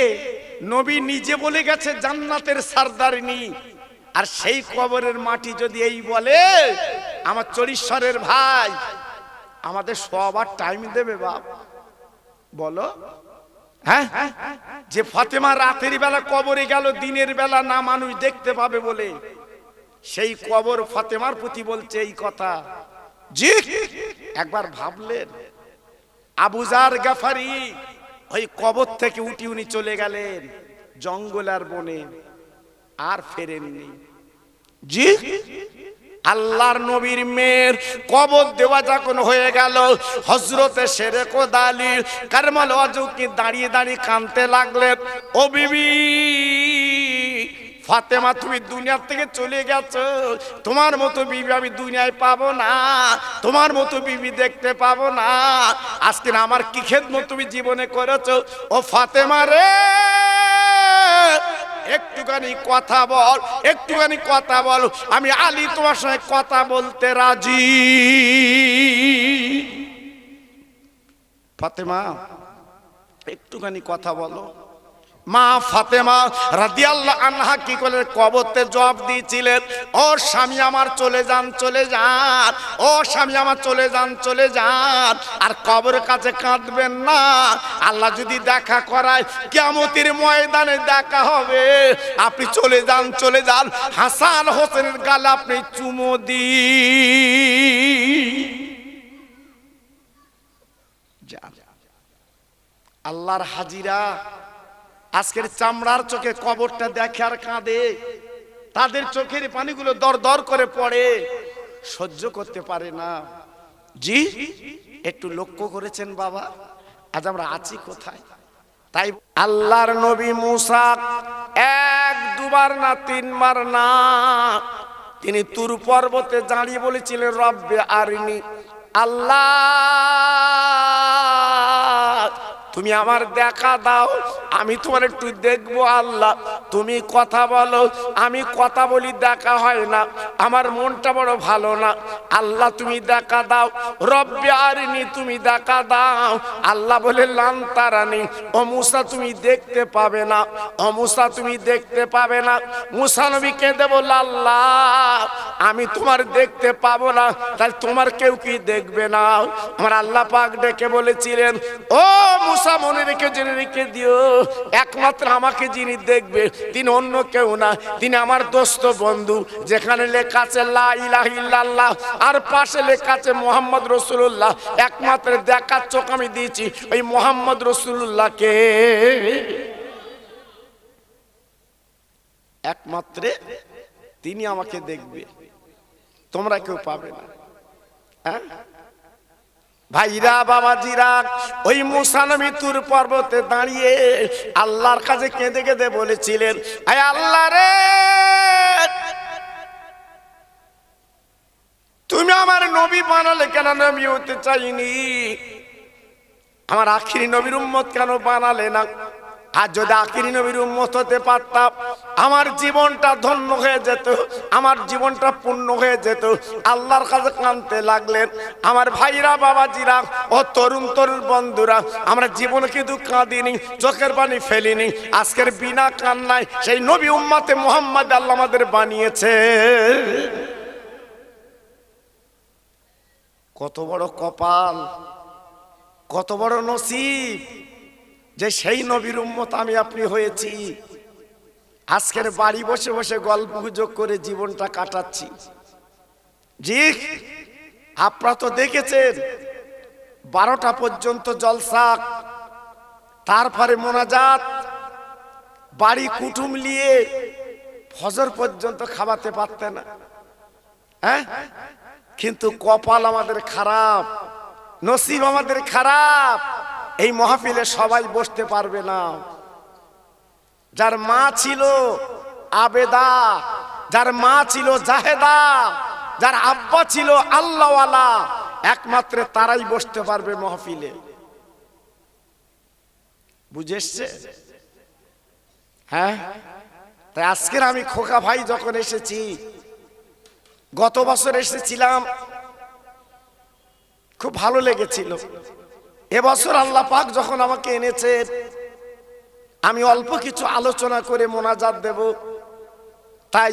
নবী নিজে বলে গেছে জান্নাতের সরদারিনী, আর সেই কবরের মাটি যদি এই বলে, আমার চরিশ্বরের ভাই, আমাদের সবার টাইম দেবে বাপ, বলো? হ্যাঁ, যে ফাতেমা রাতের বেলা কবরে গেল, দিনের বেলা না মানুষ দেখতে পাবে বলে, সেই কবর ফাতেমার প্রতি বলছে এই কথা। জি একবার ভাবলেন, আবু যার গাফফারি ওই কবর থেকে উঠি উনি চলে গেলেন জঙ্গল আর বনে, আর ফেরেননি। জি আল্লাহর নবীর মেয়ের কবর দেওয়া যখন হয়ে গেল, হযরতে শেরে খোদা আলী কারমাল ওয়াজুকি দাঁড়িয়ে দাঁড়িয়ে কাঁদতে লাগলেন। ও বিবি ফাতেমা, তুমি দুনিয়া থেকে চলে গেছো, তোমার মতো বিবি আমি দুনিয়ায় পাবো না, তোমার মতো বিবি দেখতে পাবো না। আজকে আমার কি খেদমত তুমি জীবনে করেছো। ও ফাতেমা রে, একটুখানি কথা বল, একটুখানি কথা বল, আমি আলী তোমার সঙ্গে কথা বলতে রাজি। ফাতেমা একটুখানি কথা বলো। মা ফাতেমা রাদিয়াল্লাহু আনহা কি করে কবরতে জবাব দিয়েছিলেন, ও স্বামী আমার চলে যান, চলে যান, ও স্বামী আমার চলে যান, চলে যান, আর কবরের কাছে কাঁদবেন না। আল্লাহ যদি দেখা করায় কিয়ামতের ময়দানে দেখা হবে, আপনি চলে যান, চলে যান, হাসান হোসেনের গালে আপনি চুমো দিন। আল্লাহর হাজিরা, আজকের চামড়ার চোখে কবরটা দেখে আর কাঁদে, তাদের চোখের পানিগুলো দর দর করে পড়ে, সহ্য করতে পারে না। জি, একটু লক্ষ্য করেছেন বাবা, আজ আমরা আছি কোথায়? তাই আল্লাহর নবী মুসা এক দুবার না তিনবার না, তিনি তুর পর্বতে দাঁড়িয়ে বলেছিলেন, রব্বে আরিনি, আল্লাহ তুমি আমার দেখা দাও, আমি তোমার একটু দেখবো। আল্লাহ তুমি কথা বলো, আমি কথা বলি, দেখা হয় না, আমার মনটা বড় ভালো না। আল্লাহ তুমি দেখা দাও, রব্বে আরিনি, তুমি দেখা দাও। আল্লাহ বলে, লান তারানি, ও মুসা তুমি দেখতে পাবে না, ও মুসা তুমি দেখতে পাবে না। মুসা নবী কেঁদে বলল, আল্লাহ আমি তোমার দেখতে পাবো না, তাই তোমার কেউ কি দেখবে না? আমার আল্লাহ পাক ডেকে বলেছিলেন, ও মুসা মনে রেখে জেনে রেখে দিও, একমাত্র আমাকে যিনি দেখবে তিনি অন্য কেউ না, তিনি আমার দোস্ত বন্ধু। যেখানে লেখা আছে লা ইলাহা ইল্লাল্লাহ আর পাশে লেখা আছে মুহাম্মদ রাসূলুল্লাহ, একমাত্র দেখার চোখ আমি দিয়েছি ওই মুহাম্মদ রাসূলুল্লাহকে, একমাত্র তিনি আমাকে দেখবে, তোমরা কেউ পাবে না। হ্যাঁ ভাইরা বাবাজিরা, ওই মুসা নবী তুর পর্বতে দাঁড়িয়ে আল্লাহর কাছে কেঁদে কেঁদে বলেছিলেন, আয় আল্লাহ রে, তুমি আমার নবী বানালে কেন? নবী হতে চাইনি, আমার আখিরি নবীর উম্মত কেন বানালে না? আর যদি আখিরি নবীর উম্মত হতে পারতাম, আমার জীবনটা ধন্য হয়ে যেত, আমার জীবনটা পূর্ণ হয়ে যেত। আল্লাহর কাছে কাঁদতে লাগলেন। আমার ভাইরা বাবাজিরা ও তরুণ তরুণ বন্ধুরা, আমরা জীবনে কিন্তু কাঁদিনি, চোখের পানি ফেলিনি। আজকের বিনা কান্নায় সেই নবী উম্মতে মুহাম্মদ আল্লাহ আমাদের বানিয়েছে। কত বড় কপাল, কত বড় নসিব যে সেই নবীর উম্মত আমি আপনি হয়েছি। আজকের বাড়ি বসে বসে গল্প গুজব করে জীবনটা কাটাচ্ছি। জি, আপনারা তো দেখেছেন 12টা পর্যন্ত জলসা, তারপরে মোনাজাত, বাড়ি কুটুম নিয়ে ফজর পর্যন্ত খাওয়াতে পারতেন না। হ্যাঁ, কিন্তু কপাল আমাদের খারাপ, নসিব আমাদের খারাপ, এই মাহফিলে সবাই বসতে পারবে না। যার মা ছিল আবেদা, যার মা ছিল জাহেদা, যার আব্বা ছিল আল্লাহওয়ালা, একমাত্র তারাই বসতে পারবে মাহফিলে। বুঝেছে? হ্যাঁ, তাই আজকের আমি খোকা ভাই যখন এসেছি, গত বছর এসেছিলাম, খুব ভালো লেগেছিল। এবছর আল্লাহ পাক যখন আমাকে এনেছে, আমি অল্প কিছু আলোচনা করে মোনাজাত দেব। তাই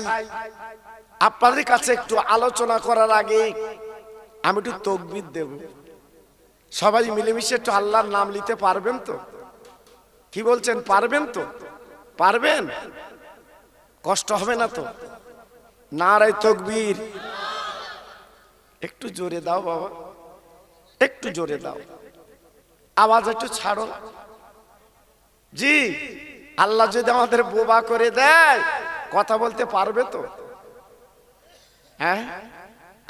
আপনাদের কাছে একটু আলোচনা করার আগে আমি একটু তাকবীর দেব। সবাই মিলেমিশে একটু আল্লাহর নাম নিতে পারবেন তো? কি বলছেন, পারবেন তো? পারবেন? কষ্ট হবে না তো? নারায়ে তাকবীর। একটু জোরে দাও বাবা, একটু জোরে দাও, আওয়াজ একটু ছাড়ো। জি, আল্লাহ যদি আমাদের বোবা করে দেয়, কথা বলতে পারবে তো? হ্যাঁ,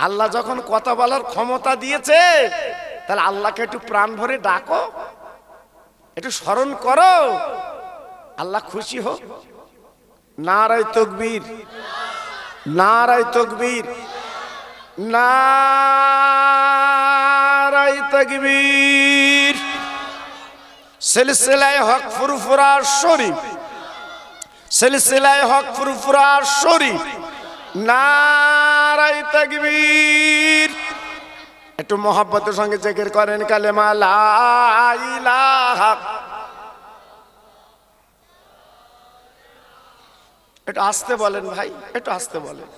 আল্লাহ যখন কথা বলার ক্ষমতা দিয়েছে, তাহলে আল্লাহকে একটু প্রাণ ভরে ডাকো, একটু স্মরণ করো, আল্লাহ খুশি হোক। নারায়ে তাকবীর, নারায়ে তাকবীর, নারায়ে তাকবীর। সিলসিলায়ে হক ফুরফুরা শরীফ, সিলসিলায়ে হক ফুরফুরা শরীফ, নারায়ে তাকবীর। একটু মোহাব্বতের সঙ্গে জিকির করেন কালেমা লা ইলাহা। একটু আস্তে বলেন ভাই, একটু আস্তে বলেন,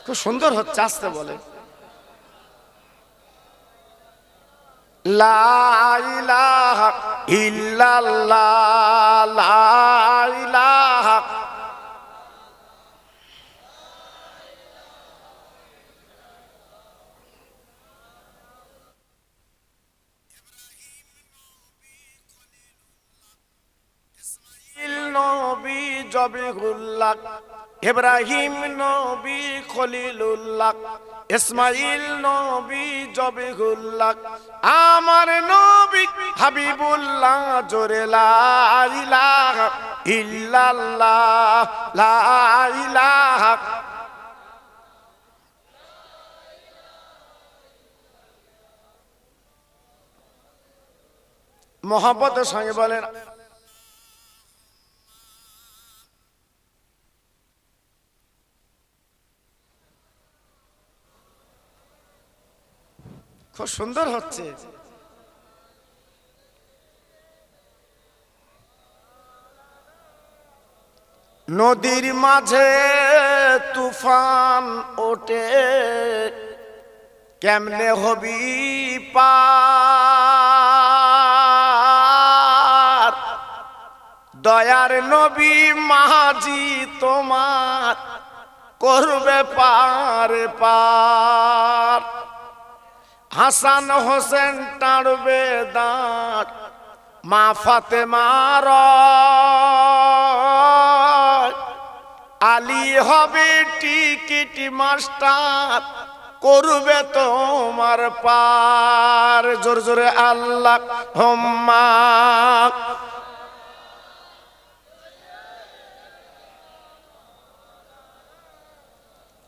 খুব সুন্দর হচ্ছে, আস্তে বলেন। লা ইলাহা ইল্লাল্লাহ, লা ইলাহা। জবিহুল্লাহ, ইব্রাহিম নবী খলিলুল্লাহ, ইসমাইল নবী জবিহুল্লাহ, আমার নবী হাবিবুল্লাহ। জোরে লা ইলাহা ইল্লাল্লাহ, লা ইলাহা। মোহাম্মতের সঙ্গে বলেন খুব সুন্দর হচ্ছে। নদীর মাঝে তুফান ওঠে, কেমনে হবি পার? দয়ার নবী মাঝি তোমার করবে পার পার। হাসান হোসেন টাড়বে দাঁত, মা ফাতেমার আলী হবে টিকিট মাস্টার, করবে তোমার পার। জোর জোরে আল্লাহ হুম্মা।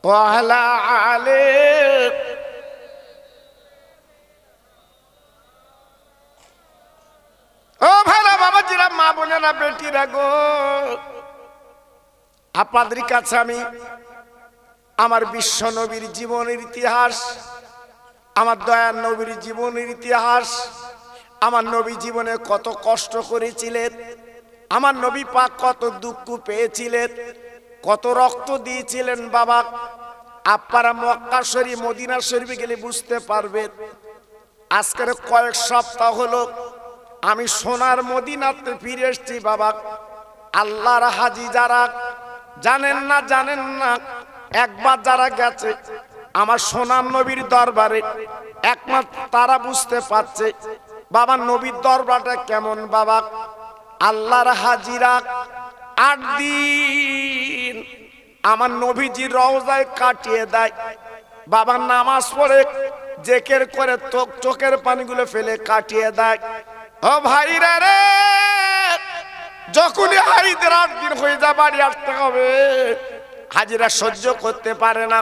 ওয়ালা আলে। ও ভাইরা, বাবাজিরা, মা বোনেরা, বেটিরা গো, আপনাদের কাছে আমি আমার বিশ্ব নবীর জীবনের ইতিহাস, আমার দয়ার নবীর জীবনের ইতিহাস, আমার নবী জীবনে কত কষ্ট করেছিলেন, আমার নবী পাক কত দুঃখ পেয়েছিলেন, কত রক্ত দিয়েছিলেন। বাবা, আপনারা মক্কা শরীফ মদিনা শরীফে গেলে বুঝতে পারবেন। আজকের কয়েক সপ্তাহ হলো আমি সোনার মদিনাতে ফিরে এসেছি। বাবা, আল্লাহর হাজি যারা জানেন না, একবার যারা গেছে আমার সোনার নবীর দরবারে, একমাত্র তারা বুঝতে পারছে বাবা নবীর দরবারটা কেমন। বাবা, আল্লাহর হাজিরা 8 দিন আমার নবীজির রওজায় কাটিয়ে দেয়। বাবা নামাজ পড়ে জেকের করে চোখের পানিগুলো ফেলে কাটিয়ে দেয়। ও ভাইরা রে, যখনই হাইদের 8 দিন হয়ে যায় বাড়ি আসতে হবে, হাজিরা সহ্য করতে পারে না,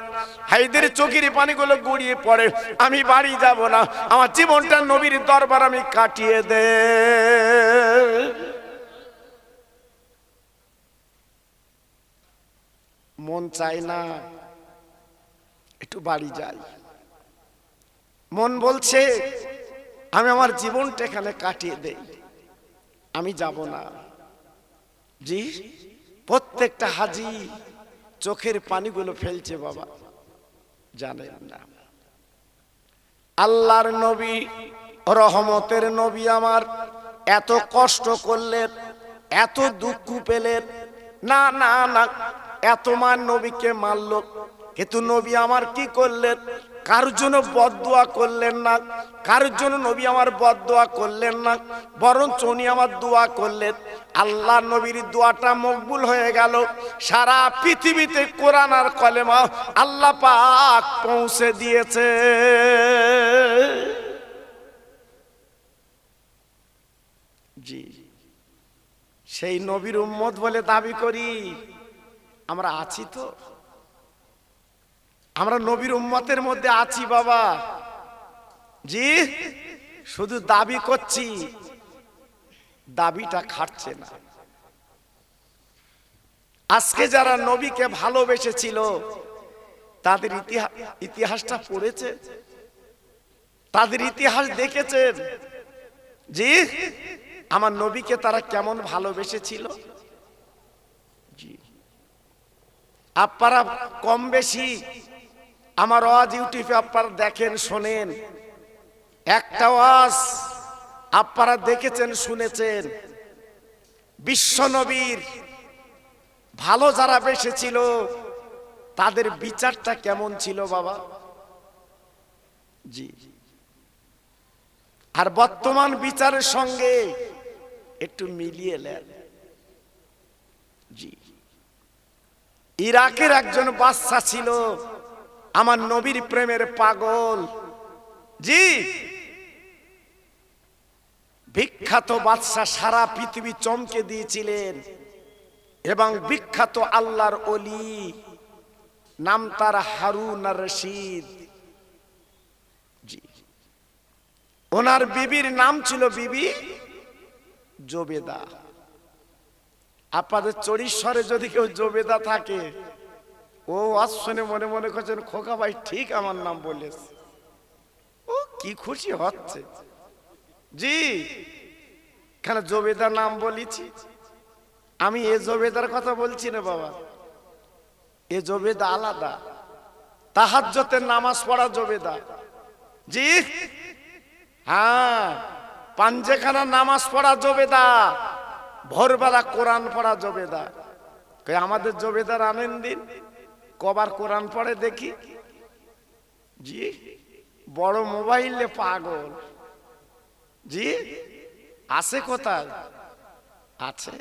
হাইদের চোখের পানিগুলো গড়িয়ে পড়ে। আমি বাড়ি যাব না, আমার জীবনটা নবীর দরবার আমি কাটিয়ে দে। মন চাই না একটু বাড়ি যাই, মন বলছে আমি আমার জীবনটা এখানে কাটিয়ে দেই, আমি যাব না। জি, প্রত্যেকটা হাজি চোখের পানিগুলো ফেলছে। বাবা জানেন না, আল্লাহর নবী রহমতের নবী আমার এত কষ্ট করলেন, এত দুঃখ পেলেন না, এত মান নবীকে মারল, কিন্তু নবী আমার কি করলেন? কারোর জন্য বদদোয়া করলেন না, কারোর জন্য নবী আমার বদদোয়া করলেন না, বরঞ্চ উনি আমার দোয়া করলেন। আল্লাহ নবীর দোয়াটা মকবুল হয়ে গেল। সারা পৃথিবীতে কোরআন আর কলেমা আল্লাহ পাক পৌঁছে দিয়েছে। জি, সেই নবীর উম্মত বলে দাবি করি আমরা আছি তো, আমরা নবীর উম্মতের মধ্যে আছি বাবা। জি, শুধু দাবি করছি, দাবিটা খাটছে না। আজকে যারা নবীকে ভালোবেসেছিল তাদের ইতিহাসটা পড়েছে, তাদের ইতিহাস দেখেছেন। জি, আমার নবীকে তারা কেমন ভালোবেসেছিল। জি, আপনারা কম বেশি আমার ওয়াজ ইউটিউবে আপনারা দেখেন, শোনেন, একটা ওয়াজ আপনারা দেখেছেন, শুনেছেন। বিশ্ব নবীর ভালো যারা বেসেছিল তাদের বিচারটা কেমন ছিল বাবা। জি, আর বর্তমান বিচারের সঙ্গে একটু মিলিয়ে নেন। জি, ইরাকের একজন বাদশা ছিল, আমার নবীর প্রেমের পাগল। জি, বিখ্যাত বাদশা, সারা পৃথিবী চমকে দিয়েছিলেন, এবং বিখ্যাত আল্লাহর ওলি, নাম তার হারুন আর রশিদ। জি, ওনার বিবির নাম ছিল বিবি জোবেদা। আপনাদের চরিশ্বরে যদি কেউ জোবেদা থাকে, ও আজ শুনে মনে মনে করছেন খোকা ভাই ঠিক আমার নাম বলেছে, ও কি খুশি হচ্ছে। জি, কেন জোবেদার নাম বলেছি? আমি এ জোবেদার কথা বলছি না বাবা, এ জোবেদা আলাদা, তাহাজ্জুদের নামাজ পড়া জোবেদা। জি হ্যাঁ, পাঞ্জেখানা নামাজ পড়া জোবেদা, ভোরবেলা কোরআন পড়া জোবেদা। আমাদের জোবেদার আনেন দিন, কবার কোরআন পড়ে দেখি। জি, বড় মোবাইলে পাগল। জি, আছে কোথায়? আছে।